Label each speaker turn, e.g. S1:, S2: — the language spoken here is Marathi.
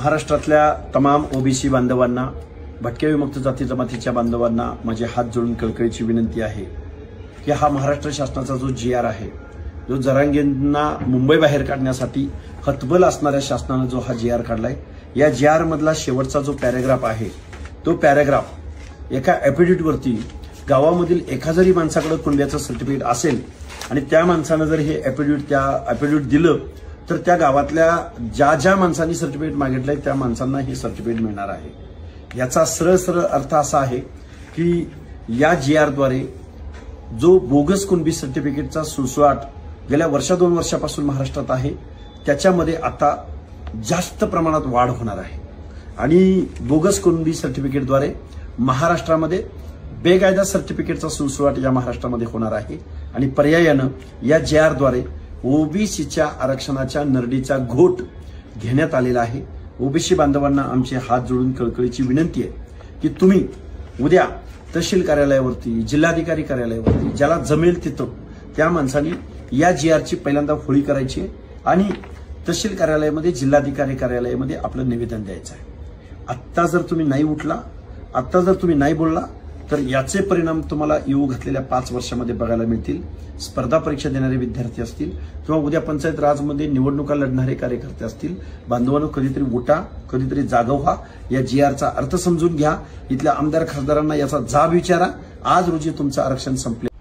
S1: महाराष्ट्रातल्या तमाम ओबीसी बांधवांना, भटक्या विमुक्त जाती जमातीच्या बांधवांना माझे हात जोडून कळकळीची विनंती आहे की हा महाराष्ट्र शासनाचा जो जीआर आहे, जो जरांगेंना मुंबई बाहेर काढण्यासाठी हतबल असणाऱ्या शासनाने जो हा जीआर काढलाय, या जीआर मधला शेवटचा जो पॅराग्राफ आहे, तो पॅराग्राफ एका ॲफिडेव्हिटवरती गावामधील एका जरी माणसाकडे कुंड्याचं सर्टिफिकेट असेल आणि त्या माणसानं जर हे ॲफिडेव्हिट दिलं तर त्या गावातल्या ज्या माणसांनी सर्टिफिकेट मागितलंय त्या माणसांना हे सर्टिफिकेट मिळणार आहे। याचा सरळ सरळ अर्थ असा आहे की या जीआरद्वारे जो बोगस कुणबी सर्टिफिकेटचा सुळसुळाट गेल्या दोन वर्षापासून महाराष्ट्रात आहे, त्याच्यामध्ये आता जास्त प्रमाणात वाढ होणार आहे आणि बोगस कुणबी सर्टिफिकेटद्वारे महाराष्ट्रामध्ये बेकायदा सर्टिफिकेटचा सुळसुळाट या महाराष्ट्रामध्ये होणार आहे आणि पर्यायानं या जीआरद्वारे ओबीसीच्या आरक्षणाच्या नरडीचा घोट घेण्यात आलेला आहे। ओबीसी बांधवांना आमचे हात जोडून कळकळीची विनंती आहे की तुम्ही उद्या तहसील कार्यालयावरती, जिल्हाधिकारी कार्यालयावरती ज्याला जमेल तिथं त्या माणसांनी या जीआरची पहिल्यांदा होळी करायची आहे आणि तहसील कार्यालयामध्ये, जिल्हाधिकारी कार्यालयामध्ये आपलं निवेदन द्यायचं आहे। आत्ता जर तुम्ही नाही उठला, आत्ता जर तुम्ही नाही बोलला तर याचे परिणाम तुम्हाला येऊ घातलेल्या 5 वर्षामध्ये बघायला मिळतील। स्पर्धा परीक्षा देणारे विद्यार्थी असतील किंवा उद्या पंचायत राजमध्ये निवडणुका लढणारे कार्यकर्ते असतील, बांधवांनो कधीतरी उठा, कधीतरी जागा व्हा, या जीआरचा अर्थ समजून घ्या, इथल्या आमदार खासदारांना याचा जाब विचारा। आज रोजी तुमचं आरक्षण संपले।